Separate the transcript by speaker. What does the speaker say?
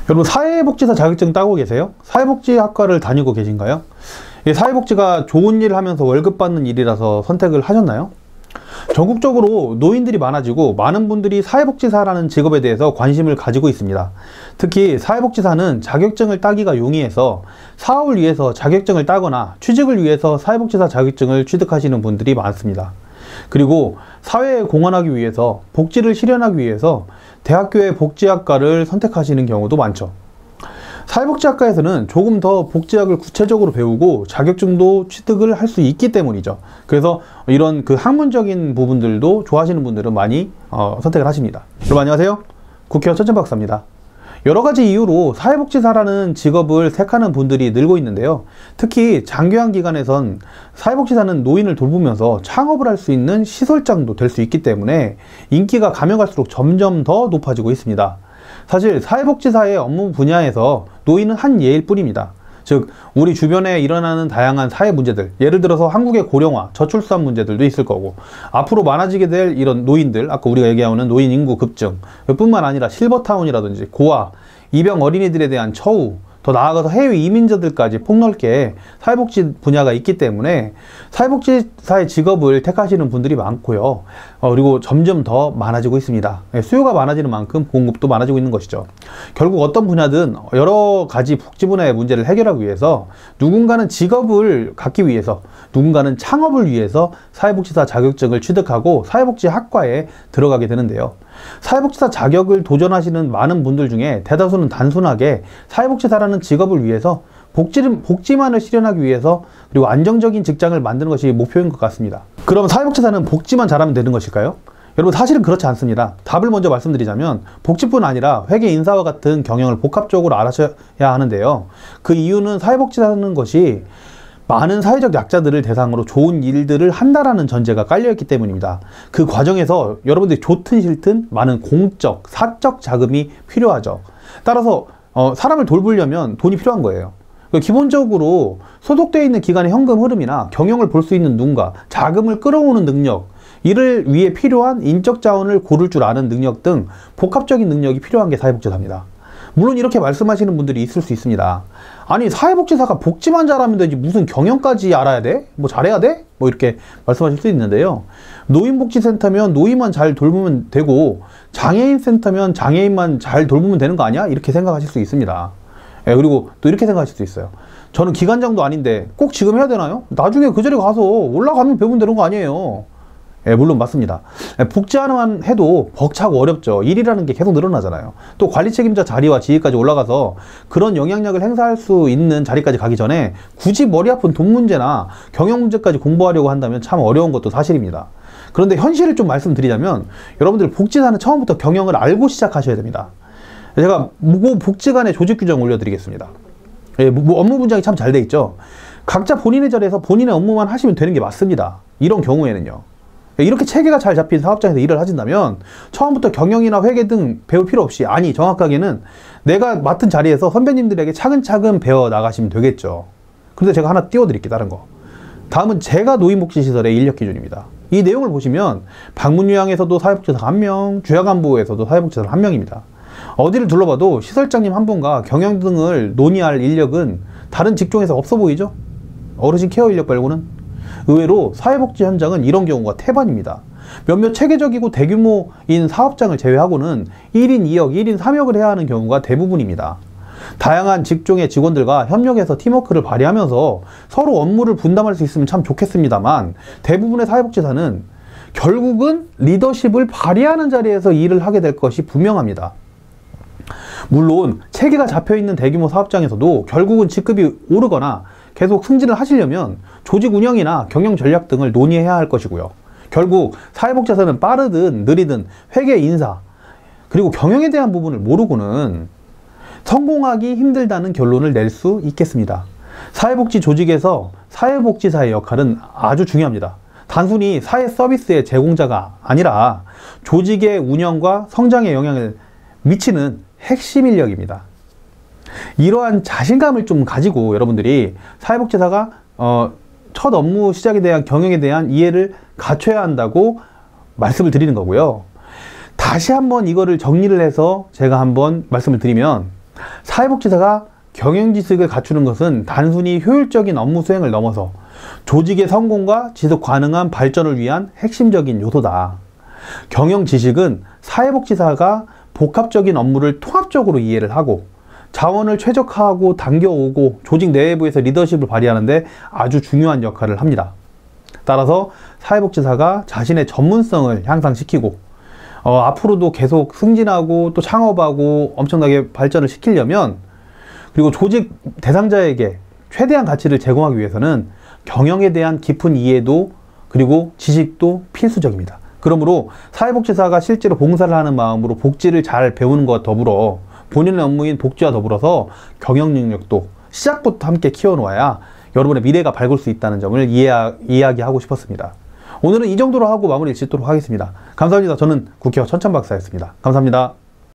Speaker 1: 여러분, 사회복지사 자격증 따고 계세요? 사회복지학과를 다니고 계신가요? 사회복지가 좋은 일을 하면서 월급 받는 일이라서 선택을 하셨나요? 전국적으로 노인들이 많아지고 많은 분들이 사회복지사라는 직업에 대해서 관심을 가지고 있습니다. 특히 사회복지사는 자격증을 따기가 용이해서 사업을 위해서 자격증을 따거나 취직을 위해서 사회복지사 자격증을 취득하시는 분들이 많습니다. 그리고 사회에 공헌하기 위해서, 복지를 실현하기 위해서 대학교의 복지학과를 선택하시는 경우도 많죠. 사회복지학과에서는 조금 더 복지학을 구체적으로 배우고 자격증도 취득을 할 수 있기 때문이죠. 그래서 이런 그 학문적인 부분들도 좋아하시는 분들은 많이 선택을 하십니다. 여러분 안녕하세요. 국회의원 천천박사입니다. 여러가지 이유로 사회복지사라는 직업을 택하는 분들이 늘고 있는데요. 특히 장교양 기관에선 사회복지사는 노인을 돌보면서 창업을 할 수 있는 시설장도 될 수 있기 때문에 인기가 가면 갈수록 점점 더 높아지고 있습니다. 사실 사회복지사의 업무 분야에서 노인은 한 예일 뿐입니다. 즉 우리 주변에 일어나는 다양한 사회 문제들, 예를 들어서 한국의 고령화, 저출산 문제들도 있을 거고, 앞으로 많아지게 될 이런 노인들, 아까 우리가 얘기하는 노인 인구 급증 뿐만 아니라 실버타운이라든지 고아, 입양 어린이들에 대한 처우, 더 나아가서 해외 이민자들까지 폭넓게 사회복지 분야가 있기 때문에 사회복지사의 직업을 택하시는 분들이 많고요. 그리고 점점 더 많아지고 있습니다. 수요가 많아지는 만큼 공급도 많아지고 있는 것이죠. 결국 어떤 분야든 여러 가지 복지 분야의 문제를 해결하기 위해서 누군가는 직업을 갖기 위해서, 누군가는 창업을 위해서 사회복지사 자격증을 취득하고 사회복지학과에 들어가게 되는데요. 사회복지사 자격을 도전하시는 많은 분들 중에 대다수는 단순하게 사회복지사라는 직업을 위해서 복지만을 실현하기 위해서, 그리고 안정적인 직장을 만드는 것이 목표인 것 같습니다. 그럼 사회복지사는 복지만 잘하면 되는 것일까요? 여러분 사실은 그렇지 않습니다. 답을 먼저 말씀드리자면 복지뿐 아니라 회계 인사와 같은 경영을 복합적으로 알아셔야 하는데요. 그 이유는 사회복지사라는 것이 많은 사회적 약자들을 대상으로 좋은 일들을 한다라는 전제가 깔려있기 때문입니다. 그 과정에서 여러분들이 좋든 싫든 많은 공적, 사적 자금이 필요하죠. 따라서 사람을 돌보려면 돈이 필요한 거예요. 기본적으로 소속되어 있는 기관의 현금 흐름이나 경영을 볼 수 있는 눈과 자금을 끌어오는 능력, 이를 위해 필요한 인적 자원을 고를 줄 아는 능력 등 복합적인 능력이 필요한 게 사회복지사입니다. 물론 이렇게 말씀하시는 분들이 있을 수 있습니다. 아니 사회복지사가 복지만 잘하면 되지 무슨 경영까지 알아야 돼? 뭐 잘해야 돼? 뭐 이렇게 말씀하실 수 있는데요. 노인복지센터면 노인만 잘 돌보면 되고, 장애인센터면 장애인만 잘 돌보면 되는 거 아니야? 이렇게 생각하실 수 있습니다. 그리고 또 이렇게 생각하실 수 있어요. 저는 기관장도 아닌데 꼭 지금 해야 되나요? 나중에 그 자리에 가서 올라가면 배우면 되는 거 아니에요. 물론 맞습니다. 복지 하나만 해도 벅차고 어렵죠. 일이라는 게 계속 늘어나잖아요. 또 관리 책임자 자리와 지위까지 올라가서 그런 영향력을 행사할 수 있는 자리까지 가기 전에 굳이 머리 아픈 돈 문제나 경영 문제까지 공부하려고 한다면 참 어려운 것도 사실입니다. 그런데 현실을 좀 말씀드리자면 여러분들 복지사는 처음부터 경영을 알고 시작하셔야 됩니다. 제가 복지관의 조직 규정 올려드리겠습니다. 업무 분장이 참 잘 돼 있죠. 각자 본인의 자리에서 본인의 업무만 하시면 되는 게 맞습니다. 이런 경우에는요. 이렇게 체계가 잘 잡힌 사업장에서 일을 하신다면 처음부터 경영이나 회계 등 배울 필요 없이, 아니 정확하게는 내가 맡은 자리에서 선배님들에게 차근차근 배워 나가시면 되겠죠. 그런데 제가 하나 띄워드릴게요. 다른 거. 다음은 제가 노인복지시설의 인력 기준입니다. 이 내용을 보시면 방문요양에서도 사회복지사 1명, 주야간보호에서도 사회복지사 1명입니다. 어디를 둘러봐도 시설장님 한 분과 경영 등을 논의할 인력은 다른 직종에서 없어 보이죠? 어르신 케어 인력 말고는. 의외로 사회복지 현장은 이런 경우가 태반입니다. 몇몇 체계적이고 대규모인 사업장을 제외하고는 1인 2역, 1인 3역을 해야 하는 경우가 대부분입니다. 다양한 직종의 직원들과 협력해서 팀워크를 발휘하면서 서로 업무를 분담할 수 있으면 참 좋겠습니다만, 대부분의 사회복지사는 결국은 리더십을 발휘하는 자리에서 일을 하게 될 것이 분명합니다. 물론 체계가 잡혀있는 대규모 사업장에서도 결국은 직급이 오르거나 계속 승진을 하시려면 조직 운영이나 경영 전략 등을 논의해야 할 것이고요. 결국 사회복지사는 빠르든 느리든 회계 인사, 그리고 경영에 대한 부분을 모르고는 성공하기 힘들다는 결론을 낼 수 있겠습니다. 사회복지 조직에서 사회복지사의 역할은 아주 중요합니다. 단순히 사회 서비스의 제공자가 아니라 조직의 운영과 성장에 영향을 미치는 핵심 인력입니다. 이러한 자신감을 좀 가지고 여러분들이 사회복지사가 첫 업무 시작에 대한 경영에 대한 이해를 갖춰야 한다고 말씀을 드리는 거고요. 다시 한번 이거를 정리를 해서 제가 한번 말씀을 드리면, 사회복지사가 경영지식을 갖추는 것은 단순히 효율적인 업무 수행을 넘어서 조직의 성공과 지속 가능한 발전을 위한 핵심적인 요소다. 경영지식은 사회복지사가 복합적인 업무를 통합적으로 이해를 하고 자원을 최적화하고 당겨오고 조직 내부에서 리더십을 발휘하는데 아주 중요한 역할을 합니다. 따라서 사회복지사가 자신의 전문성을 향상시키고 앞으로도 계속 승진하고 또 창업하고 엄청나게 발전을 시키려면, 그리고 조직 대상자에게 최대한 가치를 제공하기 위해서는 경영에 대한 깊은 이해도 그리고 지식도 필수적입니다. 그러므로 사회복지사가 실제로 봉사를 하는 마음으로 복지를 잘 배우는 것과 더불어 본인의 업무인 복지와 더불어서 경영 능력도 시작부터 함께 키워놓아야 여러분의 미래가 밝을 수 있다는 점을 이야기하고 싶었습니다. 오늘은 이 정도로 하고 마무리 짓도록 하겠습니다. 감사합니다. 저는 국회의원 천천박사였습니다. 감사합니다.